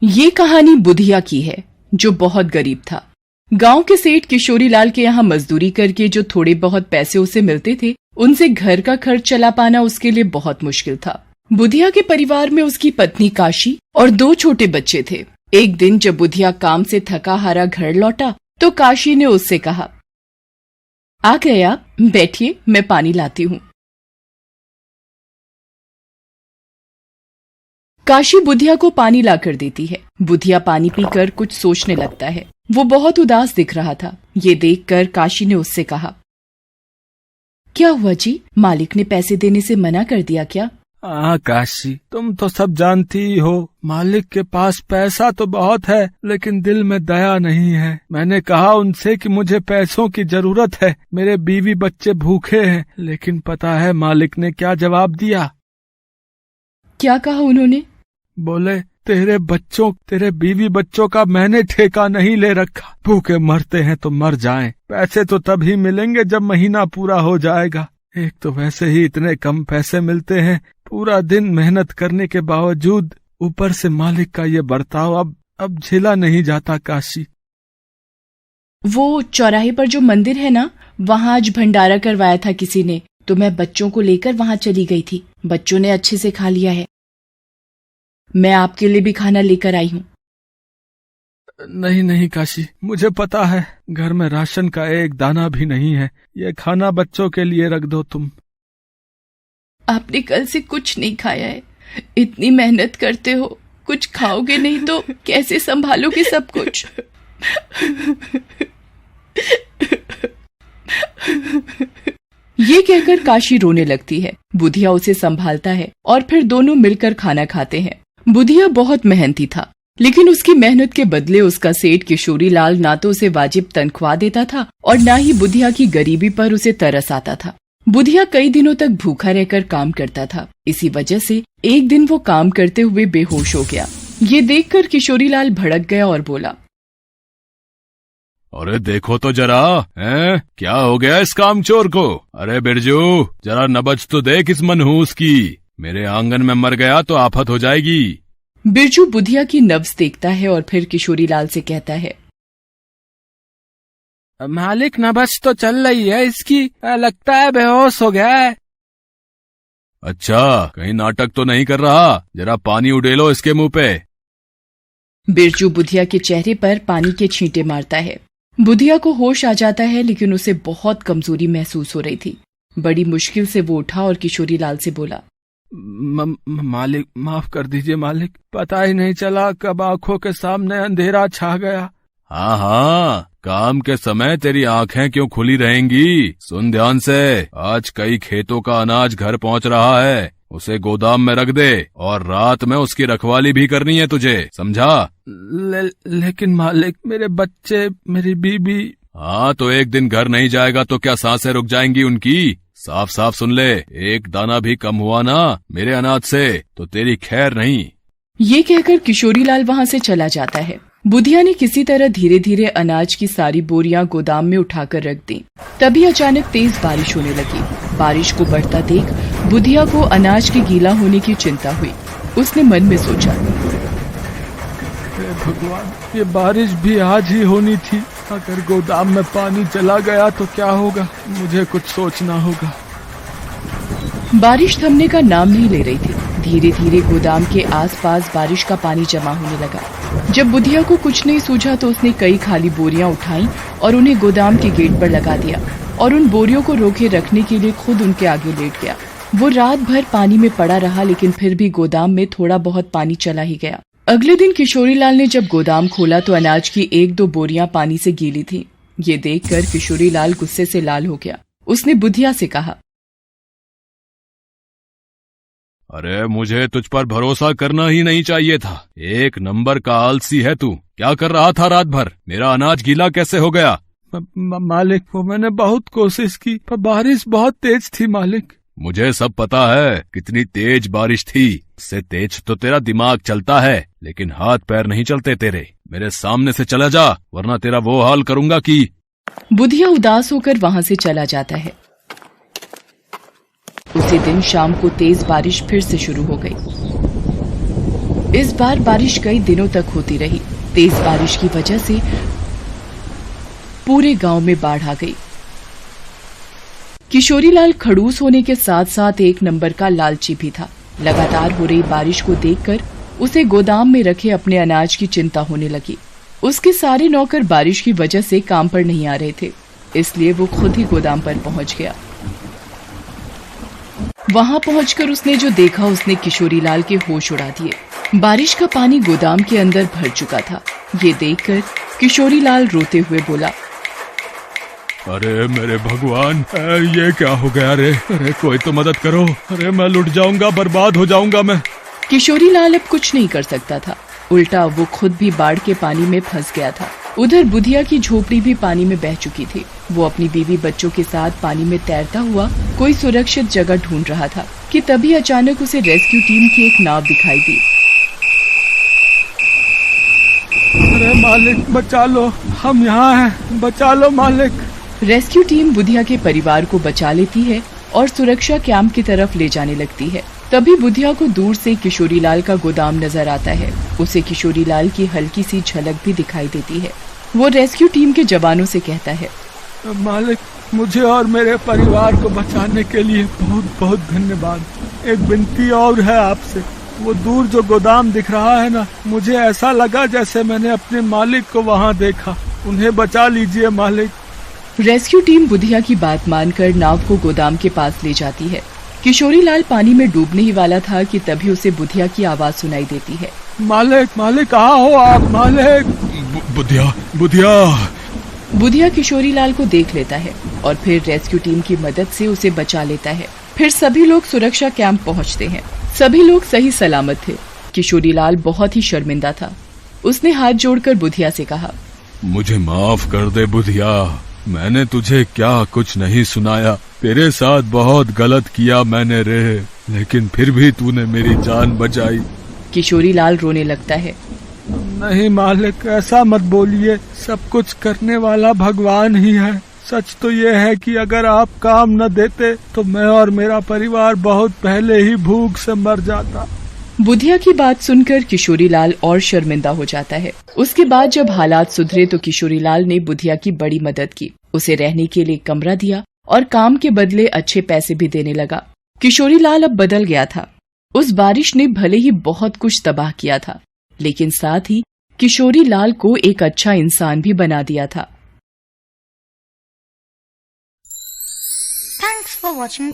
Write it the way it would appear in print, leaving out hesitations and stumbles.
ये कहानी बुधिया की है, जो बहुत गरीब था। गांव के सेठ किशोरी लाल के यहाँ मजदूरी करके जो थोड़े बहुत पैसे उसे मिलते थे, उनसे घर का खर्च चला पाना उसके लिए बहुत मुश्किल था। बुधिया के परिवार में उसकी पत्नी काशी और 2 छोटे बच्चे थे। एक दिन जब बुधिया काम से थका हारा घर लौटा तो काशी ने उससे कहा, आ गए आप, बैठिए, मैं पानी लाती हूँ। काशी बुधिया को पानी लाकर देती है। बुधिया पानी पीकर कुछ सोचने लगता है। वो बहुत उदास दिख रहा था। ये देखकर काशी ने उससे कहा, क्या हुआ जी, मालिक ने पैसे देने से मना कर दिया क्या? हाँ काशी, तुम तो सब जानती ही हो, मालिक के पास पैसा तो बहुत है लेकिन दिल में दया नहीं है। मैंने कहा उनसे कि मुझे पैसों की जरूरत है, मेरे बीवी बच्चे भूखे हैं, लेकिन पता है मालिक ने क्या जवाब दिया? क्या कहा उन्होंने? बोले, तेरे बीवी बच्चों का मैंने ठेका नहीं ले रखा, भूखे मरते हैं तो मर जाएं, पैसे तो तभी मिलेंगे जब महीना पूरा हो जाएगा। एक तो वैसे ही इतने कम पैसे मिलते हैं, पूरा दिन मेहनत करने के बावजूद ऊपर से मालिक का ये बर्ताव अब झेला नहीं जाता। काशी, वो चौराहे पर जो मंदिर है ना, वहाँ आज भंडारा करवाया था किसी ने, तो मैं बच्चों को लेकर वहाँ चली गई थी। बच्चों ने अच्छे से खा लिया है। मैं आपके लिए भी खाना लेकर आई हूँ। नहीं काशी, मुझे पता है घर में राशन का एक दाना भी नहीं है, ये खाना बच्चों के लिए रख दो तुम। आपने कल से कुछ नहीं खाया है, इतनी मेहनत करते हो, कुछ खाओगे नहीं तो कैसे संभालोगे सब कुछ? ये कहकर काशी रोने लगती है। बुधिया उसे संभालता है और फिर दोनों मिलकर खाना खाते हैं। बुधिया बहुत मेहनती था, लेकिन उसकी मेहनत के बदले उसका सेठ किशोरी लाल ना तो उसे वाजिब तनख्वाह देता था और ना ही बुधिया की गरीबी पर उसे तरस आता था। बुधिया कई दिनों तक भूखा रहकर काम करता था। इसी वजह से एक दिन वो काम करते हुए बेहोश हो गया। ये देखकर किशोरी लाल भड़क गया और बोला, अरे देखो तो जरा, हैं? क्या हो गया इस कामचोर को? अरे बिरजू, जरा नबज तो देख इस मनहूस की, मेरे आंगन में मर गया तो आफत हो जाएगी। बिरजू बुधिया की नब्ज देखता है और फिर किशोरी लाल से कहता है, मालिक, नबज तो चल रही है इसकी, लगता है बेहोश हो गया है। अच्छा, कहीं नाटक तो नहीं कर रहा? जरा पानी उड़ेलो इसके मुंह पे। बिरजू बुधिया के चेहरे पर पानी के छींटे मारता है। बुधिया को होश आ जाता है, लेकिन उसे बहुत कमजोरी महसूस हो रही थी। बड़ी मुश्किल से वो उठा और किशोरी लाल से बोला, मालिक, माफ कर दीजिए मालिक, पता ही नहीं चला कब आंखों के सामने अंधेरा छा गया। हाँ, काम के समय तेरी आंखें क्यों खुली रहेंगी? सुन ध्यान से, आज कई खेतों का अनाज घर पहुंच रहा है, उसे गोदाम में रख दे और रात में उसकी रखवाली भी करनी है तुझे, समझा? लेकिन मालिक, मेरे बच्चे, मेरी बीबी। हाँ, तो एक दिन घर नहीं जाएगा तो क्या सांसें रुक जाएंगी उनकी? साफ साफ सुन ले, एक दाना भी कम हुआ ना मेरे अनाज से तो तेरी खैर नहीं। ये कहकर किशोरी लाल वहाँ से चला जाता है। बुधिया ने किसी तरह धीरे धीरे अनाज की सारी बोरियां गोदाम में उठाकर रख दी। तभी अचानक तेज बारिश होने लगी। बारिश को बढ़ता देख बुधिया को अनाज के गीला होने की चिंता हुई। उसने मन में सोचा, भगवान, ये बारिश भी आज ही होनी थी। अगर गोदाम में पानी चला गया तो क्या होगा? मुझे कुछ सोचना होगा। बारिश थमने का नाम नहीं ले रही थी। धीरे धीरे गोदाम के आसपास बारिश का पानी जमा होने लगा। जब बुधिया को कुछ नहीं सूझा तो उसने कई खाली बोरियां उठाई और उन्हें गोदाम के गेट पर लगा दिया और उन बोरियों को रोके रखने के लिए खुद उनके आगे लेट गया। वो रात भर पानी में पड़ा रहा, लेकिन फिर भी गोदाम में थोड़ा बहुत पानी चला ही गया। अगले दिन किशोरी लाल ने जब गोदाम खोला तो अनाज की 1-2 बोरियां पानी से गीली थीं। ये देखकर किशोरी लाल गुस्से से लाल हो गया। उसने बुधिया से कहा, अरे मुझे तुझ पर भरोसा करना ही नहीं चाहिए था। एक नंबर का आलसी है तू। क्या कर रहा था रात भर? मेरा अनाज गीला कैसे हो गया? मालिक, वो मैंने बहुत कोशिश की पर बारिश बहुत तेज थी मालिक। मुझे सब पता है कितनी तेज बारिश थी। इससे तेज तो तेरा दिमाग चलता है, लेकिन हाथ पैर नहीं चलते तेरे। मेरे सामने से चला जा, वरना तेरा वो हाल करूंगा कि। बुधिया उदास होकर वहाँ से चला जाता है। उसी दिन शाम को तेज बारिश फिर से शुरू हो गई। इस बार बारिश कई दिनों तक होती रही। तेज बारिश की वजह से पूरे गांव में बाढ़ आ गई। किशोरीलाल खड़ूस होने के साथ साथ एक नंबर का लालची भी था। लगातार हो रही बारिश को देखकर उसे गोदाम में रखे अपने अनाज की चिंता होने लगी। उसके सारे नौकर बारिश की वजह से काम पर नहीं आ रहे थे, इसलिए वो खुद ही गोदाम पर पहुंच गया। वहां पहुंचकर उसने जो देखा उसने किशोरीलाल के होश उड़ा दिए। बारिश का पानी गोदाम के अंदर भर चुका था। ये देखकर किशोरीलाल रोते हुए बोला, अरे मेरे भगवान, ये क्या हो गया रे? अरे कोई तो मदद करो। अरे मैं लुट जाऊंगा, बर्बाद हो जाऊंगा मैं। किशोरीलाल अब कुछ नहीं कर सकता था। उल्टा वो खुद भी बाढ़ के पानी में फंस गया था। उधर बुधिया की झोपड़ी भी पानी में बह चुकी थी। वो अपनी बीवी बच्चों के साथ पानी में तैरता हुआ कोई सुरक्षित जगह ढूंढ रहा था कि तभी अचानक उसे रेस्क्यू टीम की एक नाव दिखाई दी। अरे मालिक बचा लो, हम यहाँ हैं, बचा लो मालिक। रेस्क्यू टीम बुधिया के परिवार को बचा लेती है और सुरक्षा कैंप की तरफ ले जाने लगती है। तभी बुधिया को दूर से किशोरीलाल का गोदाम नजर आता है। उसे किशोरीलाल की हल्की सी झलक भी दिखाई देती है। वो रेस्क्यू टीम के जवानों से कहता है, मालिक मुझे और मेरे परिवार को बचाने के लिए बहुत बहुत धन्यवाद। एक विनती और है आपसे, वो दूर जो गोदाम दिख रहा है ना, मुझे ऐसा लगा जैसे मैंने अपने मालिक को वहाँ देखा। उन्हें बचा लीजिए मालिक। रेस्क्यू टीम बुधिया की बात मानकर नाव को गोदाम के पास ले जाती है। किशोरीलाल पानी में डूबने ही वाला था कि तभी उसे बुधिया की आवाज सुनाई देती है, मालिक मालिक कहाँ हो आप मालिक? बुधिया बुधिया। बुधिया किशोरीलाल को देख लेता है और फिर रेस्क्यू टीम की मदद से उसे बचा लेता है। फिर सभी लोग सुरक्षा कैंप पहुंचते हैं। सभी लोग सही सलामत थे। किशोरीलाल बहुत ही शर्मिंदा था। उसने हाथ जोड़कर बुधिया से कहा, मुझे माफ कर दे बुधिया, मैंने तुझे क्या कुछ नहीं सुनाया। तेरे साथ बहुत गलत किया मैंने रे, लेकिन फिर भी तूने मेरी जान बचाई। किशोरीलाल रोने लगता है। नहीं मालिक, ऐसा मत बोलिए। सब कुछ करने वाला भगवान ही है। सच तो ये है कि अगर आप काम न देते तो मैं और मेरा परिवार बहुत पहले ही भूख से मर जाता। बुधिया की बात सुनकर किशोरीलाल और शर्मिंदा हो जाता है। उसके बाद जब हालात सुधरे तो किशोरीलाल ने बुधिया की बड़ी मदद की। उसे रहने के लिए कमरा दिया और काम के बदले अच्छे पैसे भी देने लगा। किशोरीलाल अब बदल गया था। उस बारिश ने भले ही बहुत कुछ तबाह किया था, लेकिन साथ ही किशोरीलाल को एक अच्छा इंसान भी बना दिया था। Thanks for watching.